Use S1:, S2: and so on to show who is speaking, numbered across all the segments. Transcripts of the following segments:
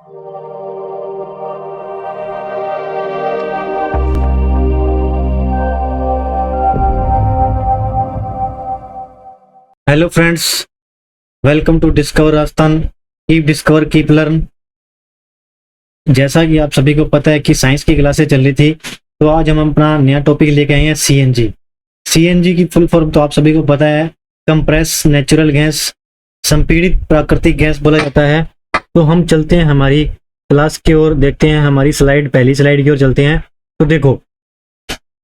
S1: Hello friends, welcome to discover Rajasthan. Keep discover keep learn. जैसा कि आप सभी को पता है कि साइंस की क्लासें चल रही थी, तो आज हम अपना नया टॉपिक लेके आए हैं सीएनजी। सीएनजी की फुल फॉर्म तो आप सभी को पता है, कंप्रेस नेचुरल गैस, संपीड़ित प्राकृतिक गैस बोला जाता है। तो हम चलते हैं हमारी क्लास की ओर, देखते हैं हमारी स्लाइड, पहली स्लाइड की ओर चलते हैं। तो देखो,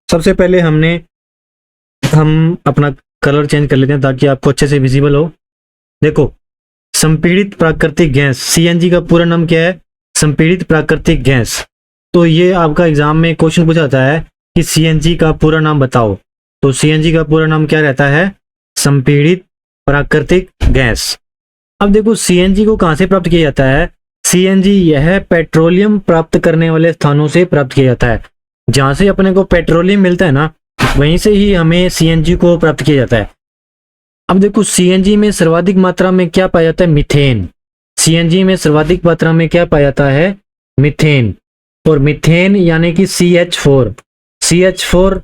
S1: सबसे पहले हम अपना कलर चेंज कर लेते हैं ताकि आपको अच्छे से विजिबल हो। देखो, संपीड़ित प्राकृतिक गैस, सीएनजी का पूरा नाम क्या है? संपीड़ित प्राकृतिक गैस। तो ये आपका एग्जाम में क्वेश्चन पूछा जाता है कि सीएनजी का पूरा नाम बताओ। तो सीएनजी का पूरा नाम क्या रहता है? संपीड़ित प्राकृतिक गैस। अब देखो, सीएनजी को कहां से प्राप्त किया जाता है? सीएनजी यह पेट्रोलियम प्राप्त करने वाले स्थानों से प्राप्त किया जाता है। जहां से अपने को पेट्रोलियम मिलता है ना, वहीं से ही हमें सीएनजी को प्राप्त किया जाता है। अब देखो, सीएनजी में सर्वाधिक मात्रा में क्या पाया जाता है? मीथेन। सीएनजी में सर्वाधिक मात्रा में क्या पाया जाता है? मीथेन। और मीथेन यानी कि CH4।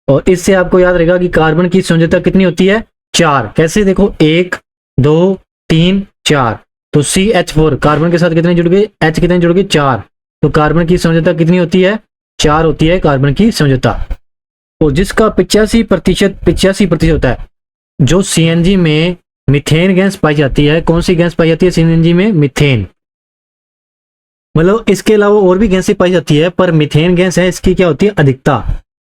S1: और इससे आपको याद रहेगा कि कार्बन की संयोजकता कितनी होती है? 4। कैसे? देखो, 1 2 3 4। तो CH4 कार्बन के साथ कितने जुड़ गए? H कितने जुड़ गए? 4। तो कार्बन की संयोजकता कितनी होती है? 4 होती है कार्बन की संयोजकता। और जिसका 85% होता है। जो सीएनजी में मीथेन गैस पाई जाती है, कौन सी गैस पाई जाती है सीएनजी में? मीथेन। मतलब इसके अलावा और भी गैसें पाई जाती है, पर मीथेन गैस है, इसकी क्या होती है? अधिकता।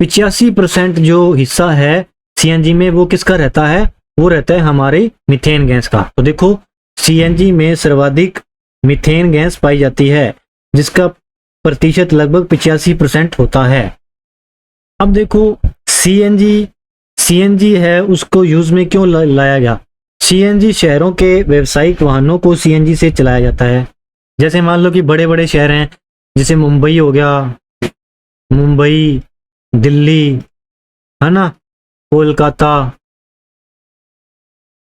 S1: 85% जो हिस्सा है सीएनजी में, वो किसका रहता है? वो रहता है हमारे मीथेन गैस का। तो देखो, सीएनजी में सर्वाधिक मीथेन गैस पाई जाती है, जिसका प्रतिशत लगभग 85% होता है। अब देखो, सीएनजी है, उसको यूज में क्यों लाया गया? सीएनजी शहरों के व्यावसायिक वाहनों को सीएनजी से चलाया जाता है। जैसे मान लो कि बड़े बड़े शहर हैं, जैसे मुंबई हो गया, मुंबई, दिल्ली, है ना, कोलकाता,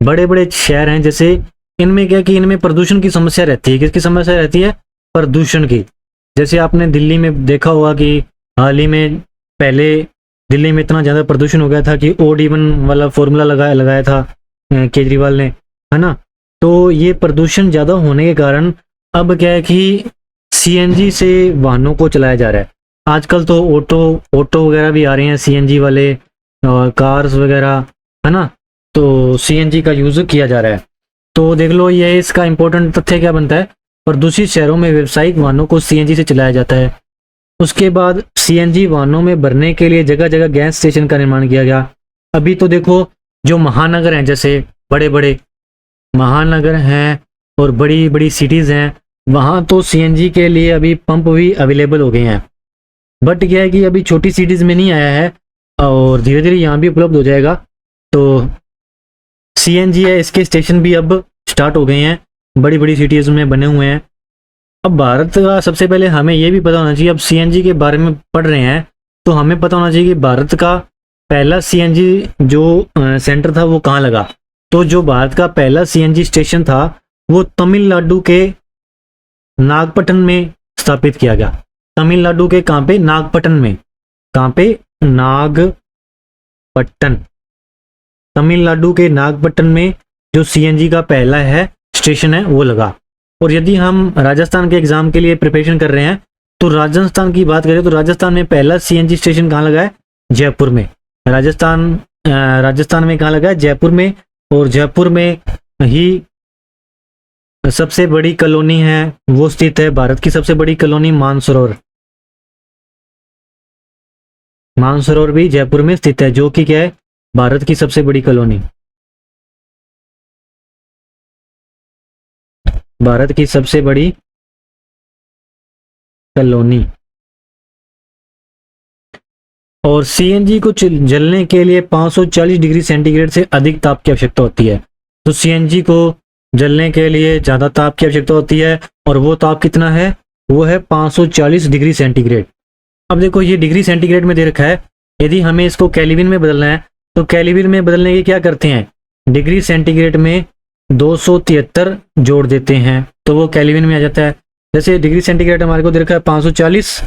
S1: बड़े बड़े शहर हैं। जैसे इनमें क्या कि इनमें प्रदूषण की समस्या रहती है। किसकी समस्या रहती है? प्रदूषण की। जैसे आपने दिल्ली में देखा होगा कि हाल ही में, पहले दिल्ली में इतना ज़्यादा प्रदूषण हो गया था कि OD1 वाला फॉर्मूला लगाया था केजरीवाल ने, है ना। तो ये प्रदूषण ज़्यादा होने के कारण अब क्या है कि सीएनजी से वाहनों को चलाया जा रहा है। आजकल तो ऑटो वगैरह भी आ रहे हैं सीएनजी वाले, और कार्स वगैरह, है ना। तो सीएनजी का यूज़ किया जा रहा है। तो देख लो, ये इसका इंपॉर्टेंट तथ्य क्या बनता है? प्रदूषित शहरों में व्यावसायिक वाहनों को सीएनजी से चलाया जाता है। उसके बाद सीएनजी वाहनों में भरने के लिए जगह जगह गैस स्टेशन का निर्माण किया गया। अभी तो देखो, जो महानगर हैं, जैसे बड़े बड़े महानगर हैं और बड़ी बड़ी सिटीज़ हैं, वहाँ तो सीएनजी के लिए अभी पंप भी अवेलेबल हो गए हैं। बट क्या है कि अभी छोटी सिटीज़ में नहीं आया है, और धीरे धीरे यहाँ भी उपलब्ध हो जाएगा। तो सीएनजी है, इसके स्टेशन भी अब स्टार्ट हो गए हैं, बड़ी बड़ी सिटीज़ में बने हुए हैं। अब भारत का सबसे पहले हमें यह भी पता होना चाहिए, अब सीएनजी के बारे में पढ़ रहे हैं तो हमें पता होना चाहिए कि भारत का पहला सीएनजी जो सेंटर था वो कहाँ लगा। तो जो भारत का पहला सीएनजी स्टेशन था वो तमिलनाडु के नागपट्टनम में स्थापित किया गया। तमिलनाडु के कहाँ पे? नागपट्टनम में। कहाँ पे? नागपट्टनम। तमिलनाडु के नागपट्टनम में जो सीएनजी का पहला है स्टेशन है वो लगा। और यदि हम राजस्थान के एग्जाम के लिए प्रिपरेशन कर रहे हैं तो राजस्थान की बात करें तो राजस्थान में पहला सीएनजी स्टेशन कहाँ लगा है? जयपुर में। राजस्थान में कहाँ लगा है? जयपुर में। और जयपुर में ही सबसे बड़ी कॉलोनी है वो स्थित है, भारत की सबसे बड़ी कॉलोनी मानसरोवर। मानसरोवर भी जयपुर में स्थित है, जो कि क्या है? भारत की सबसे बड़ी कॉलोनी, भारत की सबसे बड़ी कॉलोनी। और सीएनजी को जलने के लिए 540 डिग्री सेंटीग्रेड से अधिक ताप की आवश्यकता होती है। तो सीएनजी को जलने के लिए ज़्यादा ताप की आवश्यकता होती है, और वो ताप कितना है? वो है 540 डिग्री सेंटीग्रेड। अब देखो, ये डिग्री सेंटीग्रेड में दे रखा है। यदि हमें इसको केल्विन में बदलना है तो केल्विन में बदलने के क्या करते हैं? डिग्री सेंटीग्रेड में 273 जोड़ देते हैं तो वो केल्विन में आ जाता है। जैसे डिग्री सेंटीग्रेड हमारे को दे रखा है 540,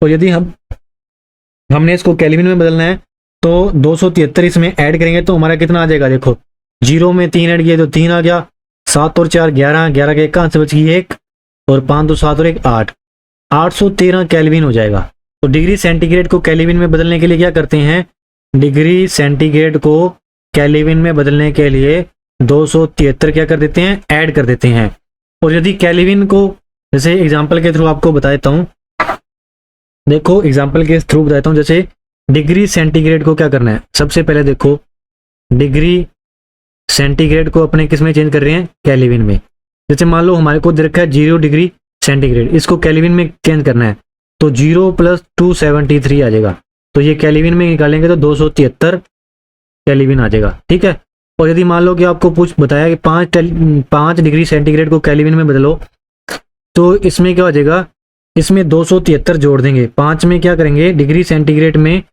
S1: और यदि हमने इसको केल्विन में बदलना है तो 273 इसमें ऐड करेंगे तो हमारा कितना आ जाएगा, देखो 0 में 3 ऐड किए तो 3 आ गया, 7 और 4 11, 11 के 1 कहाँ से बच गई 1, और 5 तो 7 और 1 8, 813 केल्विन हो जाएगा। तो डिग्री सेंटीग्रेड को केल्विन में बदलने के लिए क्या करते हैं, डिग्री सेंटीग्रेड को केल्विन में बदलने के लिए 273 क्या कर देते हैं, ऐड कर देते हैं। और यदि केल्विन को, जैसे एग्जांपल के थ्रू आपको बता देता हूं, देखो एग्जांपल के थ्रू बताता हूं, जैसे डिग्री सेंटीग्रेड को क्या करना है, सबसे पहले देखो डिग्री सेंटीग्रेड को अपने किस में चेंज कर रहे हैं, केल्विन में। जैसे मान लो हमारे को दे रखा है 0 डिग्री सेंटीग्रेड, इसको केल्विन में चेंज करना है तो 0 + 273 आ जाएगा, तो ये केल्विन में निकालेंगे तो 273 केल्विन आ जाएगा, ठीक है। और यदि मान लो कि आपको बताया कि 5 डिग्री सेंटीग्रेड को केल्विन में बदलो, तो इसमें क्या हो जाएगा, इसमें 273 जोड़ देंगे, 5 में क्या करेंगे, डिग्री सेंटीग्रेड में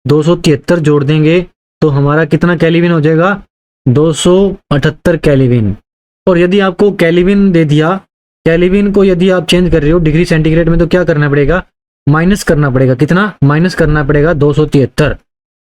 S1: 273 जोड़ देंगे तो हमारा कितना केल्विन हो जाएगा, 278 केल्विन। और यदि आपको केल्विन दे दिया, केल्विन को यदि आप चेंज कर रहे हो डिग्री सेंटीग्रेड में तो क्या करना पड़ेगा, माइनस करना पड़ेगा, कितना माइनस करना पड़ेगा, 273,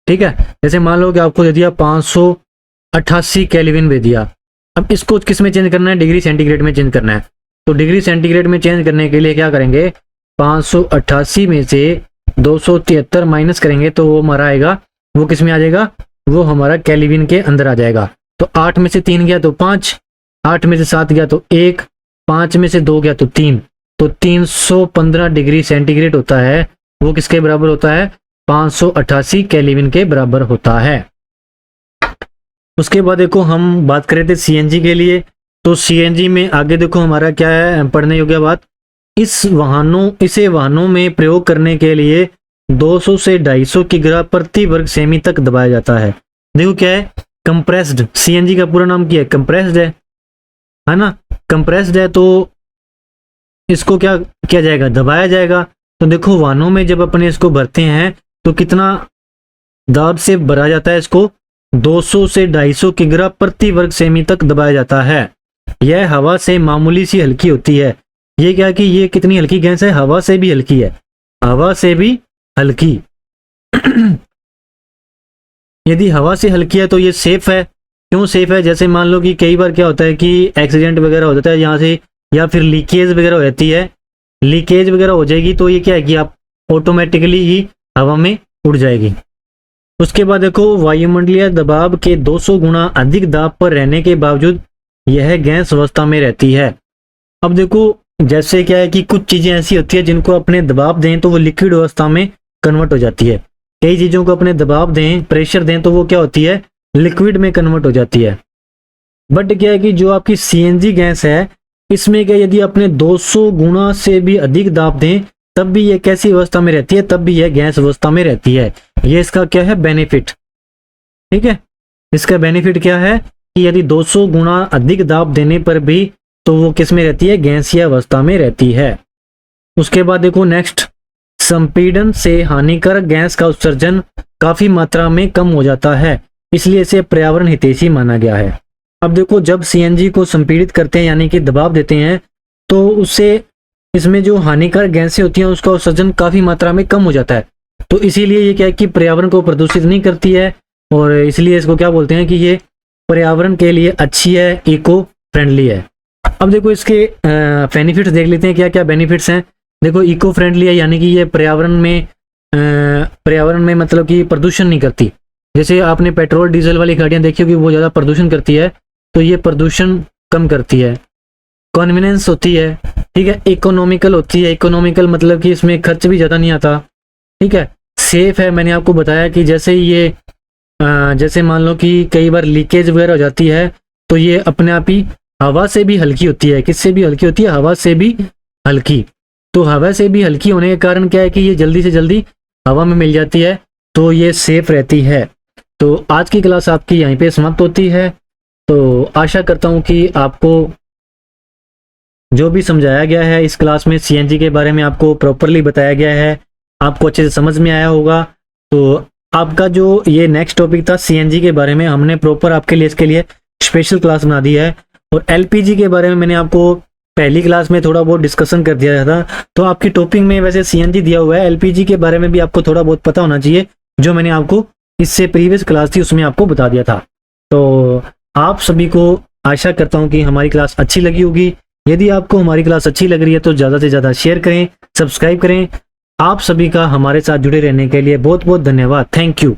S1: ठीक है। जैसे मान लो कि आपको दे दिया 588 केल्विन दे दिया, अब इसको किस में चेंज करना है, डिग्री सेंटीग्रेड में चेंज करना है। तो डिग्री सेंटीग्रेड में चेंज करने के लिए क्या करेंगे, 588 में से 273 माइनस करेंगे तो वो हमारा आएगा, वो किस में आ जाएगा, वो हमारा केल्विन के अंदर आ जाएगा। तो 8 में से 3 गया तो 5, 8 में से 7 गया तो 1, 5 में से 2 गया तो 3, तो 315 डिग्री सेंटीग्रेड होता है, वो किसके बराबर होता है, 588 केल्विन के बराबर होता है। उसके बाद देखो हम बात कर रहे थे सीएनजी के लिए, तो सीएनजी में आगे देखो हमारा क्या है पढ़ने योग्य बात, इसे वाहनों में प्रयोग करने के लिए 200 से 250 किग्रा प्रति वर्ग सेमी तक दबाया जाता है। देखो क्या है, कंप्रेस्ड, सीएनजी का पूरा नाम क्या है, कंप्रेस्ड है ना, कंप्रेस्ड है, तो इसको क्या किया जाएगा, दबाया जाएगा। तो देखो वाहनों में जब अपने इसको भरते हैं तो कितना दाब से भरा जाता है, इसको 200 से 250 किग्रा प्रति वर्ग सेमी तक दबाया जाता है। यह हवा से मामूली सी हल्की होती है। ये क्या कि ये कितनी हल्की गैस है, हवा से भी हल्की है, हवा से भी हल्की। यदि हवा से हल्की है तो ये सेफ है। क्यों सेफ है, जैसे मान लो कि कई बार क्या होता है कि एक्सीडेंट वगैरह हो जाता है यहाँ से, या फिर लीकेज वगैरह हो जाती है, लीकेज वगैरह हो जाएगी तो ये क्या है कि आप ऑटोमेटिकली ही हवा में उड़ जाएगी। उसके बाद देखो वायुमंडलीय दबाव के 200 गुना अधिक दाब पर रहने के बावजूद यह गैस अवस्था में रहती है। अब देखो जैसे क्या है कि कुछ चीजें ऐसी होती है जिनको अपने दबाव दें तो वो लिक्विड अवस्था में कन्वर्ट हो जाती है, कई चीजों को अपने दबाव दें, प्रेशर दें तो वो क्या होती है, लिक्विड में कन्वर्ट हो जाती है। बट क्या है कि जो आपकी सीएनजी गैस है, इसमें क्या यदि अपने 200 गुना से भी अधिक दाब दें तब भी ये कैसी अवस्था में रहती है, तब भी यह गैस अवस्था में रहती है। ये इसका क्या है बेनिफिट, ठीक है। इसका बेनिफिट क्या है कि यदि 200 गुना अधिक दाब देने पर भी तो वो किस में रहती है, गैसीय अवस्था में रहती है। उसके बाद देखो नेक्स्ट, संपीड़न से हानिकारक गैस का उत्सर्जन काफी मात्रा में कम हो जाता है, इसलिए इसे पर्यावरण हितैषी माना गया है। अब देखो जब सीएनजी को संपीड़ित करते हैं यानी कि दबाव देते हैं तो उससे इसमें जो हानिकारक गैसें होती हैं उसका उत्सर्जन काफी मात्रा में कम हो जाता है। तो इसीलिए ये क्या है कि पर्यावरण को प्रदूषित नहीं करती है, और इसलिए इसको क्या बोलते हैं कि ये पर्यावरण के लिए अच्छी है, इको फ्रेंडली है। अब देखो इसके बेनिफिट्स देख लेते हैं क्या क्या बेनिफिट्स हैं। देखो इको फ्रेंडली है यानी कि ये पर्यावरण में मतलब कि प्रदूषण नहीं करती। जैसे आपने पेट्रोल डीजल वाली गाड़ियां देखी होगी, वो ज़्यादा प्रदूषण करती है, तो ये प्रदूषण कम करती है। कन्वीनियंस होती है, ठीक है। इकोनॉमिकल होती है, इकोनॉमिकल मतलब कि इसमें खर्च भी ज़्यादा नहीं आता, ठीक है। सेफ है, मैंने आपको बताया कि जैसे ये जैसे मान लो कि कई बार लीकेज वगैरह हो जाती है तो ये अपने आप ही हवा से भी हल्की होती है। किससे भी हल्की होती है, हवा से भी हल्की। तो हवा से भी हल्की होने के कारण क्या है कि ये जल्दी से जल्दी हवा में मिल जाती है, तो ये सेफ रहती है। तो आज की क्लास आपकी यहीं पे समाप्त होती है। तो आशा करता हूँ कि आपको जो भी समझाया गया है इस क्लास में सीएनजी के बारे में आपको प्रॉपरली बताया गया है, आपको अच्छे से समझ में आया होगा। तो आपका जो ये नेक्स्ट टॉपिक था सीएनजी के बारे में, हमने प्रॉपर आपके लिए इसके लिए स्पेशल क्लास बना दी है। और एलपीजी के बारे में मैंने आपको पहली क्लास में थोड़ा बहुत डिस्कशन कर दिया था। तो आपकी टॉपिक में वैसे सीएनजी दिया हुआ है, एलपीजी के बारे में भी आपको थोड़ा बहुत पता होना चाहिए, जो मैंने आपको इससे प्रीवियस क्लास थी उसमें आपको बता दिया था। तो आप सभी को आशा करता हूँ कि हमारी क्लास अच्छी लगी होगी। यदि आपको हमारी क्लास अच्छी लग रही है तो ज़्यादा से ज़्यादा शेयर करें, सब्सक्राइब करें। आप सभी का हमारे साथ जुड़े रहने के लिए बहुत बहुत धन्यवाद। Thank you.